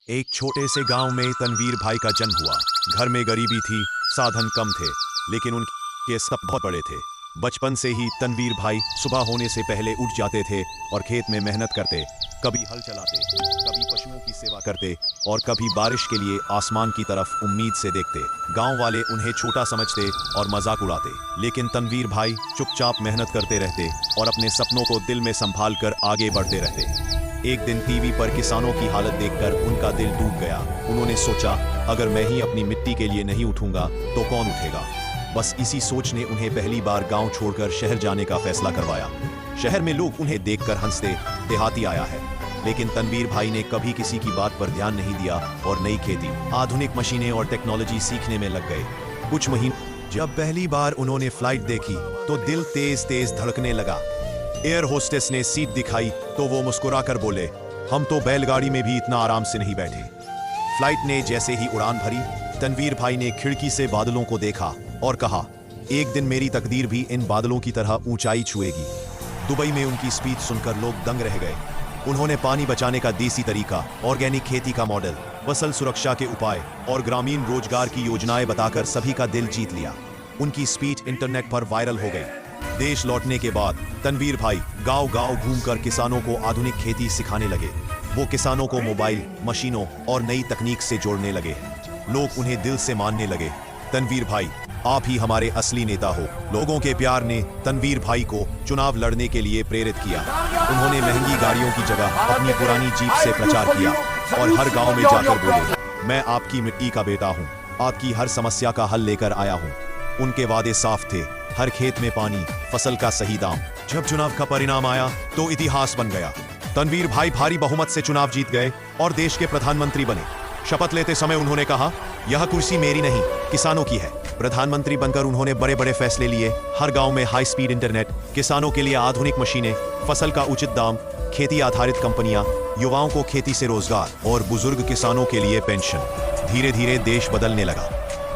एक छोटे से गांव में तनवीर भाई का जन्म हुआ। घर में गरीबी थी, साधन कम थे, लेकिन उनके सपने बहुत बड़े थे। बचपन से ही तनवीर भाई सुबह होने से पहले उठ जाते थे और खेत में मेहनत करते। कभी हल चलाते, कभी पशुओं की सेवा करते और कभी बारिश के लिए आसमान की तरफ उम्मीद से देखते। गांव वाले उन्हें छोटा समझते और मजाक उड़ाते, लेकिन तनवीर भाई चुपचाप मेहनत करते रहते और अपने सपनों को दिल में संभाल कर आगे बढ़ते रहते। एक दिन टीवी पर किसानों की हालत देखकर उनका दिल टूट गया। उन्होंने सोचा, अगर मैं ही अपनी मिट्टी के लिए नहीं उठूंगा तो कौन उठेगा। बस इसी सोच ने उन्हें पहली बार गांव छोड़कर शहर जाने का फैसला करवाया। शहर में लोग उन्हें देखकर हंसते, देहाती आया है। लेकिन तनवीर भाई ने कभी किसी की बात पर ध्यान नहीं दिया और नई खेती, आधुनिक मशीनें और टेक्नोलॉजी सीखने में लग गए। कुछ महीने जब पहली बार उन्होंने फ्लाइट देखी तो दिल तेज तेज धड़कने लगा। एयर होस्टेस ने सीट दिखाई तो वो मुस्कुराकर बोले, हम तो बैलगाड़ी में भी इतना आराम से नहीं बैठे। फ्लाइट ने जैसे ही उड़ान भरी, तनवीर भाई ने खिड़की से बादलों को देखा और कहा, एक दिन मेरी तकदीर भी इन बादलों की तरह ऊंचाई छुएगी। दुबई में उनकी स्पीच सुनकर लोग दंग रह गए। उन्होंने पानी बचाने का देसी तरीका, ऑर्गेनिक खेती का मॉडल, फसल सुरक्षा के उपाय और ग्रामीण रोजगार की योजनाएं बताकर सभी का दिल जीत लिया। उनकी स्पीच इंटरनेट पर वायरल हो गई। देश लौटने के बाद तनवीर भाई गांव-गांव घूमकर किसानों को आधुनिक खेती सिखाने लगे। वो किसानों को मोबाइल, मशीनों और नई तकनीक से जोड़ने लगे। लोग उन्हें दिल से मानने लगे। तनवीर भाई, आप ही हमारे असली नेता हो। लोगों के प्यार ने तनवीर भाई को चुनाव लड़ने के लिए प्रेरित किया। उन्होंने महंगी गाड़ियों की जगह अपनी पुरानी जीप से प्रचार किया और हर गांव में जाकर बोले, मैं आपकी मिट्टी का बेटा हूं, आपकी हर समस्या का हल लेकर आया हूं। उनके वादे साफ थे, हर खेत में पानी, फसल का सही दाम। जब चुनाव का परिणाम आया तो इतिहास बन गया। तनवीर भाई भारी बहुमत से चुनाव जीत गए और देश के प्रधानमंत्री बने। शपथ लेते समय उन्होंने कहा, यह कुर्सी मेरी नहीं, किसानों की है। प्रधानमंत्री बनकर उन्होंने बड़े बड़े फैसले लिए। हर गांव में हाई स्पीड इंटरनेट, किसानों के लिए आधुनिक मशीनें, फसल का उचित दाम, खेती आधारित कंपनियां, युवाओं को खेती से रोजगार और बुजुर्ग किसानों के लिए पेंशन। धीरे धीरे देश बदलने लगा।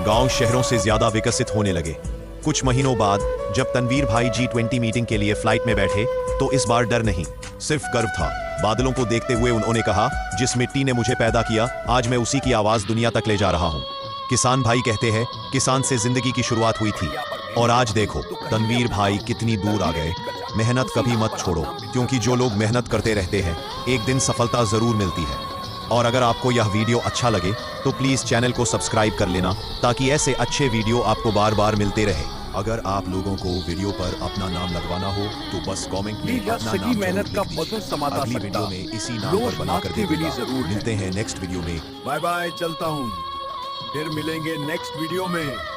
गांव शहरों से ज्यादा विकसित होने लगे। कुछ महीनों बाद जब तनवीर भाई G20 मीटिंग के लिए फ्लाइट में बैठे तो इस बार डर नहीं, सिर्फ गर्व था। बादलों को देखते हुए उन्होंने कहा, जिस मिट्टी ने मुझे पैदा किया, आज मैं उसी की आवाज दुनिया तक ले जा रहा हूं। किसान भाई कहते हैं, किसान से जिंदगी की शुरुआत हुई थी और आज देखो तनवीर भाई कितनी दूर आ गए। मेहनत कभी मत छोड़ो, क्योंकि जो लोग मेहनत करते रहते हैं एक दिन सफलता जरूर मिलती है। और अगर आपको यह वीडियो अच्छा लगे तो प्लीज चैनल को सब्सक्राइब कर लेना, ताकि ऐसे अच्छे वीडियो आपको बार बार मिलते रहे। अगर आप लोगों को वीडियो पर अपना नाम लगवाना हो तो बस कमेंट में अपना नाम मेहनत का जरूर लिख मधुर समाता अगली वीडियो सकता। में इसी नाम पर बनाकर दे दूंगा। जरूर मिलते हैं नेक्स्ट वीडियो में। बाय बाय, चलता हूँ, फिर मिलेंगे नेक्स्ट वीडियो में।